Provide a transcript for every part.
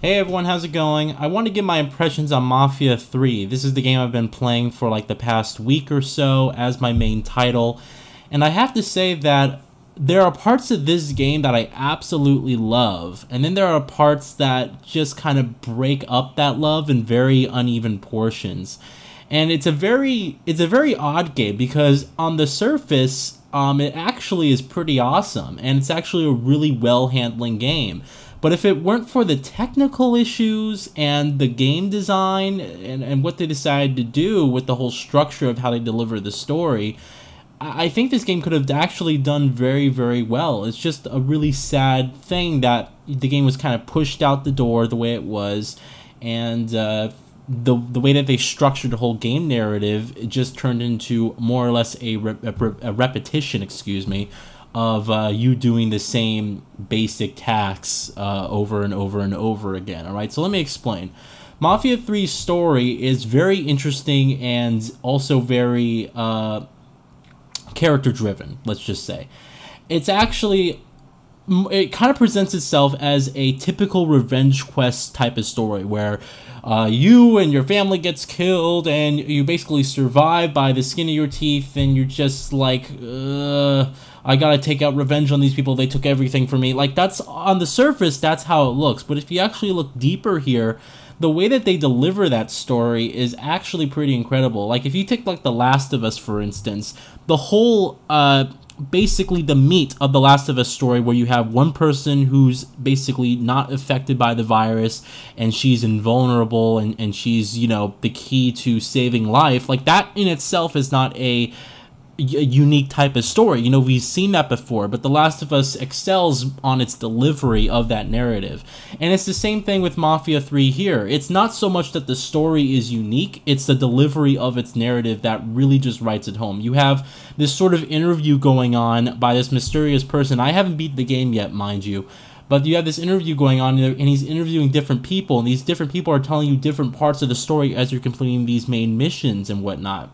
Hey everyone, how's it going? I want to give my impressions on Mafia 3. This is the game I've been playing for like the past week or so as my main title. And I have to say that there are parts of this game that I absolutely love. And then there are parts that just kind of break up that love in very uneven portions. And it's a very odd game because on the surface, it actually is pretty awesome. And it's actually a really well-handling game. But if it weren't for the technical issues and the game design and what they decided to do with the whole structure of how they deliver the story, I think this game could have actually done very, very well. It's just a really sad thing that the game was kind of pushed out the door the way it was, and the way that they structured the whole game narrative, it just turned into more or less a repetition, excuse me, of you doing the same basic tasks over and over and over again. Alright, so let me explain. Mafia 3's story is very interesting and also very character driven, let's just say. It's actually, it kind of presents itself as a typical revenge quest type of story where you and your family gets killed and you basically survive by the skin of your teeth, and you're just like, I gotta take out revenge on these people. They took everything from me. Like, that's on the surface, that's how it looks. But if you actually look deeper here, the way that they deliver that story is actually pretty incredible. Like, if you take, like, The Last of Us, for instance, the whole, basically the meat of The Last of Us story, where you have one person who's basically not affected by the virus, and she's invulnerable, and she's, you know, the key to saving life. Like, that in itself is not a unique type of story. You know, we've seen that before, but The Last of Us excels on its delivery of that narrative. And it's the same thing with Mafia 3 here. It's not so much that the story is unique, it's the delivery of its narrative that really just writes it home. You have this sort of interview going on by this mysterious person. I haven't beat the game yet, mind you, but you have this interview going on, and he's interviewing different people, and these different people are telling you different parts of the story as you're completing these main missions and whatnot.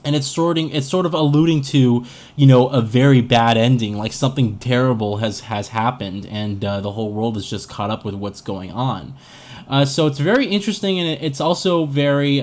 And it's sort of alluding to, you know, a very bad ending, like something terrible has happened, and the whole world is just caught up with what's going on. So it's very interesting, and it's also very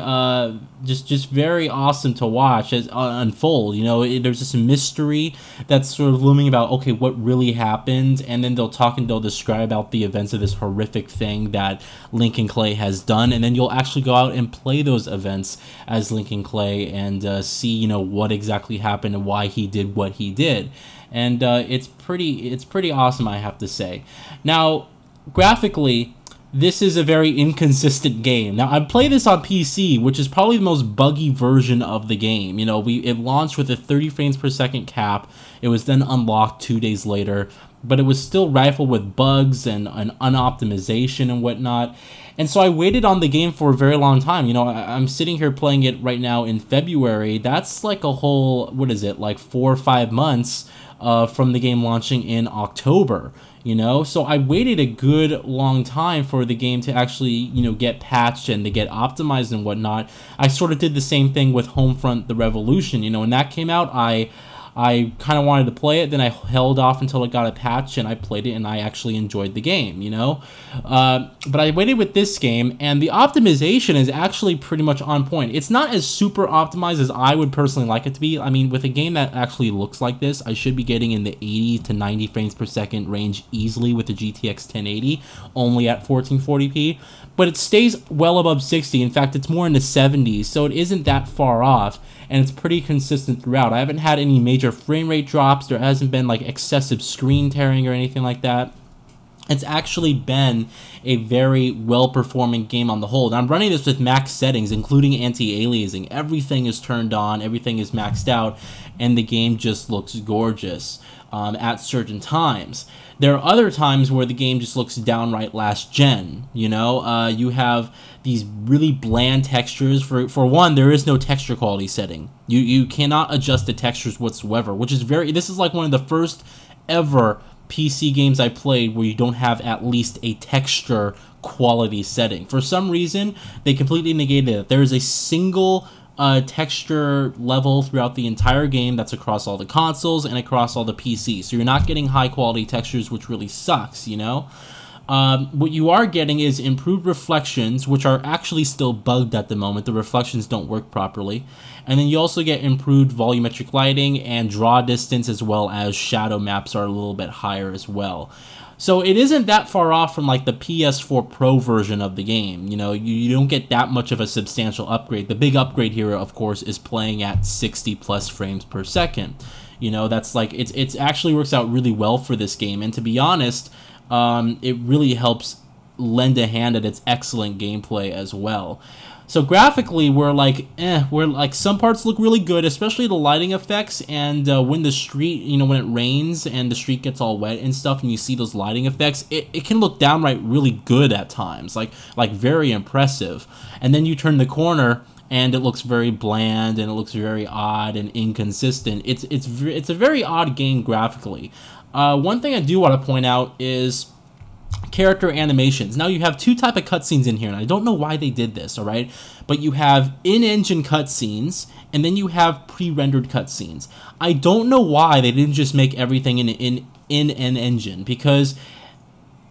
just very awesome to watch as unfold. You know, there's this mystery that's sort of looming about, okay, what really happened, and then they'll talk and they'll describe about the events of this horrific thing that Lincoln Clay has done, and then you'll actually go out and play those events as Lincoln Clay and see, you know, what exactly happened and why he did what he did. And it's pretty awesome, I have to say. Now, graphically, this is a very inconsistent game. Now, I play this on PC, which is probably the most buggy version of the game. You know, it launched with a 30 frames per second cap. It was then unlocked 2 days later, but it was still rifled with bugs and unoptimization and whatnot. And so I waited on the game for a very long time. You know, I'm sitting here playing it right now in February. That's like a whole, what is it, like 4 or 5 months from the game launching in October. You know, so I waited a good long time for the game to actually, you know, get patched and to get optimized and whatnot. I sort of did the same thing with Homefront: The Revolution. You know, when that came out, I kind of wanted to play it, then I held off until it got a patch, and I played it, and I actually enjoyed the game, you know? But I waited with this game, and the optimization is actually pretty much on point. It's not as super optimized as I would personally like it to be. I mean, with a game that actually looks like this, I should be getting in the 80 to 90 frames per second range easily with the GTX 1080, only at 1440p. But it stays well above 60. In fact, it's more in the 70s, so it isn't that far off, and it's pretty consistent throughout. I haven't had any major frame rate drops. There hasn't been like excessive screen tearing or anything like that. It's actually been a very well-performing game on the whole. And I'm running this with max settings, including anti-aliasing. Everything is turned on, everything is maxed out, and the game just looks gorgeous at certain times. There are other times where the game just looks downright last gen, you know? You have these really bland textures. For one, there is no texture quality setting. You cannot adjust the textures whatsoever, which is this is like one of the first ever PC games I played where you don't have at least a texture quality setting. For some reason, they completely negated it. There is a single texture level throughout the entire game that's across all the consoles and across all the PCs. So you're not getting high quality textures, which really sucks, you know? What you are getting is improved reflections, which are actually still bugged at the moment. The reflections don't work properly. And then you also get improved volumetric lighting and draw distance, as well as shadow maps are a little bit higher as well. So it isn't that far off from like the PS4 Pro version of the game. You know, you don't get that much of a substantial upgrade. The big upgrade here, of course, is playing at 60 plus frames per second. You know, that's like, it's actually works out really well for this game. And to be honest, it really helps lend a hand at its excellent gameplay as well. So graphically, we're like some parts look really good, especially the lighting effects, and when the street, you know, when it rains and the street gets all wet and stuff, and you see those lighting effects, it can look downright really good at times, like very impressive. And then you turn the corner, and it looks very bland, and it looks very odd and inconsistent. It's a very odd game graphically. One thing I do want to point out is character animations. Now you have two type of cutscenes in here, and I don't know why they did this, alright? But you have in-engine cutscenes, and then you have pre-rendered cutscenes. I don't know why they didn't just make everything in an engine, because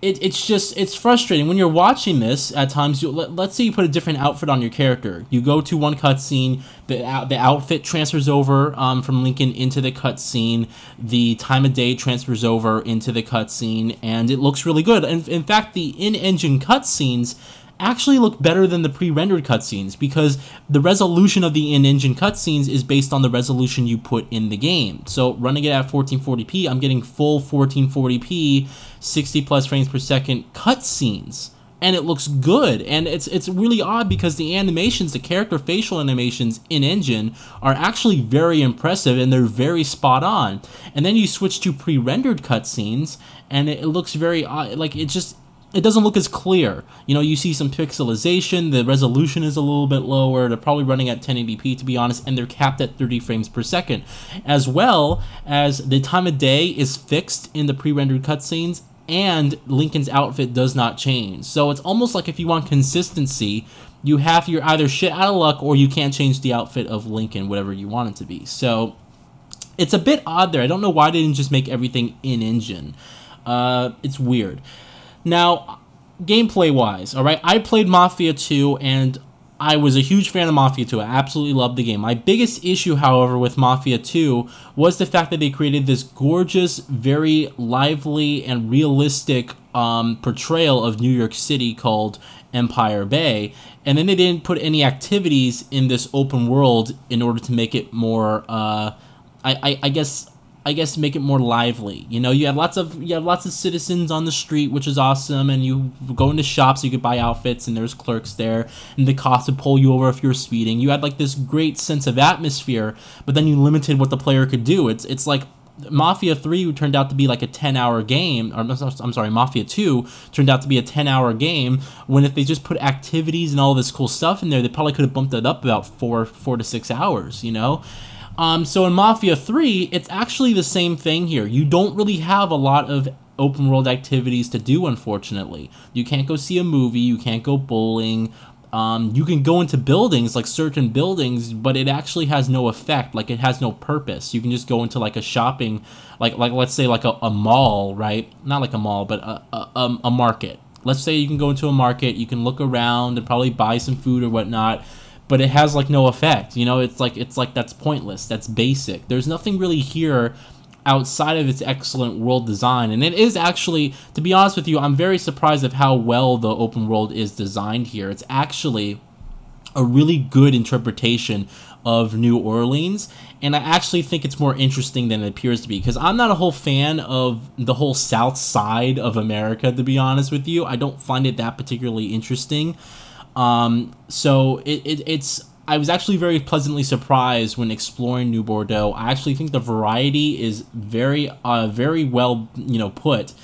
it's frustrating when you're watching this. At times, let's say you put a different outfit on your character. You go to one cutscene, the outfit transfers over from Lincoln into the cutscene. The time of day transfers over into the cutscene, and it looks really good. And in fact, the in-engine cutscenes actually look better than the pre-rendered cutscenes, because the resolution of the in-engine cutscenes is based on the resolution you put in the game. So running it at 1440p, I'm getting full 1440p, 60 plus frames per second cutscenes, and it looks good. And it's really odd because the animations, the character facial animations in engine, are actually very impressive, and they're very spot on. And then you switch to pre-rendered cutscenes, and it looks very odd. Like, it doesn't look as clear. You know, you see some pixelization, the resolution is a little bit lower, they're probably running at 1080p to be honest, and they're capped at 30 frames per second. As well as the time of day is fixed in the pre-rendered cutscenes, and Lincoln's outfit does not change. So it's almost like if you want consistency, you're either shit out of luck, or you can't change the outfit of Lincoln, whatever you want it to be. So it's a bit odd there. I don't know why they didn't just make everything in-engine. It's weird. Now, gameplay-wise, alright, I played Mafia 2, and I was a huge fan of Mafia 2. I absolutely loved the game. My biggest issue, however, with Mafia 2 was the fact that they created this gorgeous, very lively, and realistic portrayal of New York City called Empire Bay, and then they didn't put any activities in this open world in order to make it more, I guess make it more lively. You know, you have lots of citizens on the street, which is awesome, and you go into shops, you could buy outfits, and there's clerks there, and the cops would pull you over if you're speeding. You had like this great sense of atmosphere, but then you limited what the player could do. It's like Mafia 3 turned out to be like a 10-hour game, or I'm sorry, Mafia 2 turned out to be a 10-hour game, when if they just put activities and all this cool stuff in there, they probably could have bumped it up about 4 to 6 hours, you know? So in Mafia 3, it's actually the same thing here. You don't really have a lot of open world activities to do, unfortunately. You can't go see a movie, you can't go bowling. You can go into buildings, like certain buildings, but it actually has no effect, like it has no purpose. You can just go into like a shopping, like let's say like a mall, right? Not like a mall, but a market. Let's say you can go into a market, you can look around and probably buy some food or whatnot, but it has like no effect. You know, it's like that's pointless, that's basic. There's nothing really here outside of its excellent world design. And it is actually, to be honest with you, I'm very surprised of how well the open world is designed here. It's actually a really good interpretation of New Orleans, and I actually think it's more interesting than it appears to be, because I'm not a whole fan of the whole south side of America, to be honest with you. I don't find it that particularly interesting. So I was actually very pleasantly surprised when exploring New Bordeaux. I actually think the variety is very well, you know, put,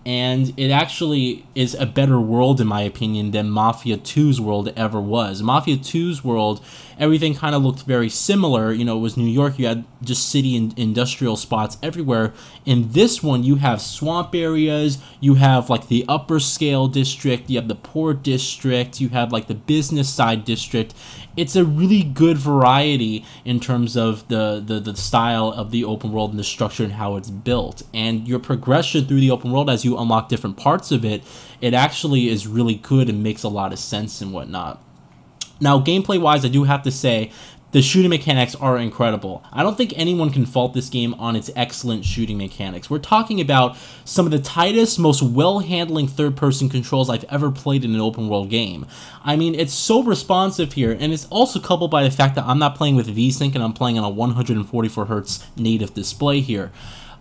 and it actually is a better world, in my opinion, than Mafia 2's world ever was. Mafia 2's world, everything kind of looked very similar. You know, it was New York, you had just city and industrial spots everywhere. In this one, you have swamp areas, you have like the upper scale district, you have the poor district, you have like the business side district. It's a really good variety in terms of the style of the open world and the structure and how it's built. And your progression through the open world as you you unlock different parts of it, it actually is really good and makes a lot of sense and whatnot. Now, gameplay-wise, I do have to say, the shooting mechanics are incredible. I don't think anyone can fault this game on its excellent shooting mechanics. We're talking about some of the tightest, most well-handling third-person controls I've ever played in an open-world game. I mean, it's so responsive here, and it's also coupled by the fact that I'm not playing with VSync and I'm playing on a 144Hz native display here.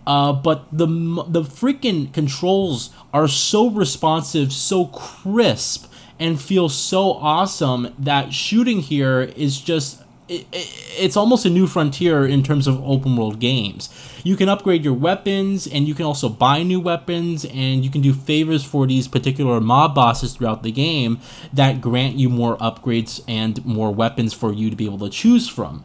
But the freaking controls are so responsive, so crisp, and feel so awesome that shooting here is just... It's almost a new frontier in terms of open world games. You can upgrade your weapons, and you can also buy new weapons, and you can do favors for these particular mob bosses throughout the game that grant you more upgrades and more weapons for you to be able to choose from.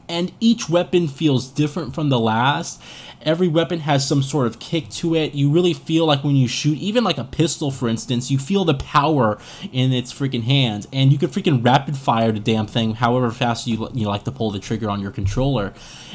And each weapon feels different from the last. Every weapon has some sort of kick to it. You really feel like when you shoot, even like a pistol, for instance, you feel the power in its freaking hands. And you can freaking rapid fire the damn thing however fast you like to pull the trigger on your controller.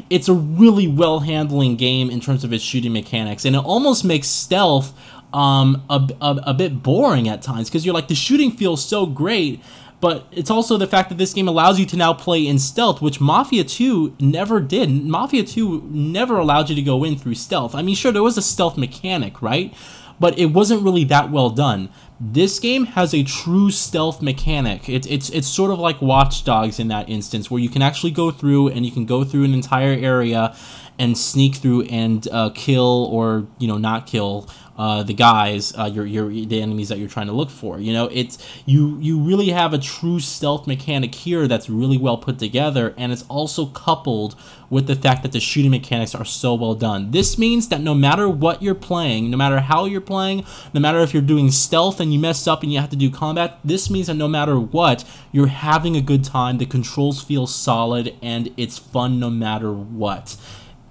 It's a really well-handling game in terms of its shooting mechanics. And it almost makes stealth a bit boring at times, because you're like, the shooting feels so great. But it's also the fact that this game allows you to now play in stealth, which Mafia 2 never did. Mafia 2 never allowed you to go in through stealth. I mean, sure, there was a stealth mechanic, right? But it wasn't really that well done. This game has a true stealth mechanic. It's sort of like Watch Dogs in that instance, where you can actually go through, and you can go through an entire area and sneak through and kill, or not kill the guys, the enemies that you're trying to look for. You really have a true stealth mechanic here that's really well put together, and it's also coupled with the fact that the shooting mechanics are so well done. This means that no matter what you're playing, no matter how you're playing, no matter if you're doing stealth and you mess up and you have to do combat, this means that no matter what, you're having a good time, the controls feel solid, and it's fun no matter what.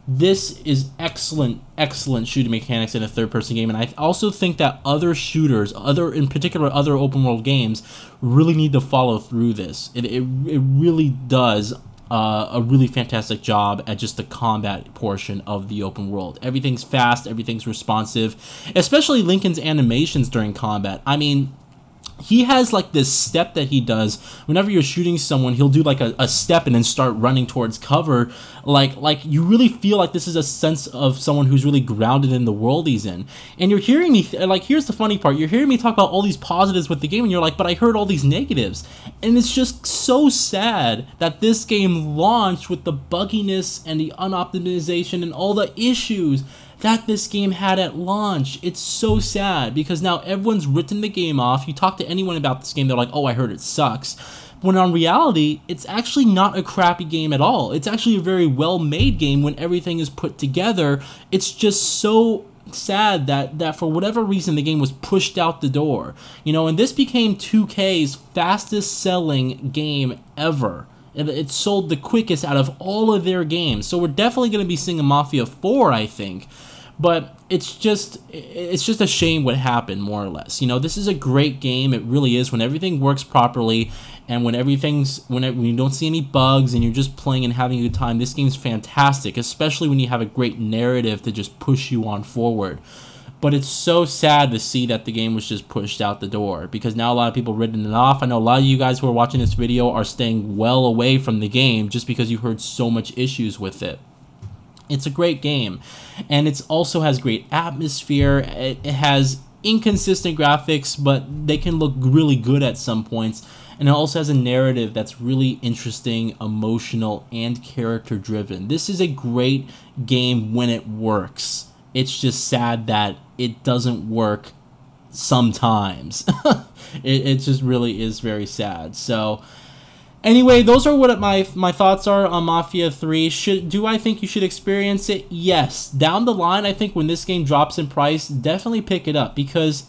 This is excellent shooting mechanics in a third-person game, and I also think that other shooters, in particular other open-world games, really need to follow through this. It really does a really fantastic job at just the combat portion of the open world. Everything's fast, everything's responsive, especially Lincoln's animations during combat. I mean, he has like this step that he does whenever you're shooting someone. He'll do like a step and then start running towards cover. Like you really feel like this is a sense of someone who's really grounded in the world he's in. And you're hearing me, like, here's the funny part. You're hearing me talk about all these positives with the game, and you're like, but I heard all these negatives. And it's just so sad that this game launched with the bugginess and the unoptimization and all the issues that this game had at launch. It's so sad, because now everyone's written the game off. You talk to anyone about this game, they're like, oh, I heard it sucks. When in reality, it's actually not a crappy game at all. It's actually a very well-made game when everything is put together. It's just so sad that for whatever reason the game was pushed out the door. And this became 2K's fastest selling game ever. It sold the quickest out of all of their games. So we're definitely going to be seeing a Mafia 4, I think. But it's just a shame what happened, more or less. This is a great game. It really is. When everything works properly, and when you don't see any bugs and you're just playing and having a good time, this game's fantastic, especially when you have a great narrative to just push you on forward. But it's so sad to see that the game was just pushed out the door, because now a lot of people have written it off. I know a lot of you guys who are watching this video are staying well away from the game just because you heard so much issues with it. It's a great game, and it also has great atmosphere. It has inconsistent graphics, but they can look really good at some points. And it also has a narrative that's really interesting, emotional, and character-driven. This is a great game when it works. It's just sad that it doesn't work sometimes. It just really is very sad. So anyway, those are what my thoughts are on Mafia 3. Do I think you should experience it? Yes. Down the line, I think when this game drops in price, definitely pick it up, because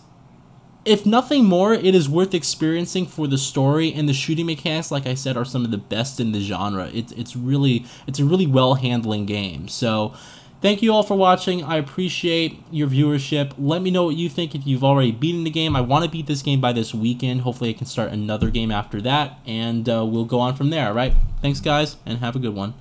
if nothing more, it is worth experiencing for the story, and the shooting mechanics, like I said, are some of the best in the genre. It's a really well-handling game. So thank you all for watching. I appreciate your viewership. Let me know what you think if you've already beaten the game. I want to beat this game by this weekend. Hopefully I can start another game after that, and we'll go on from there, all right? Thanks, guys, and have a good one.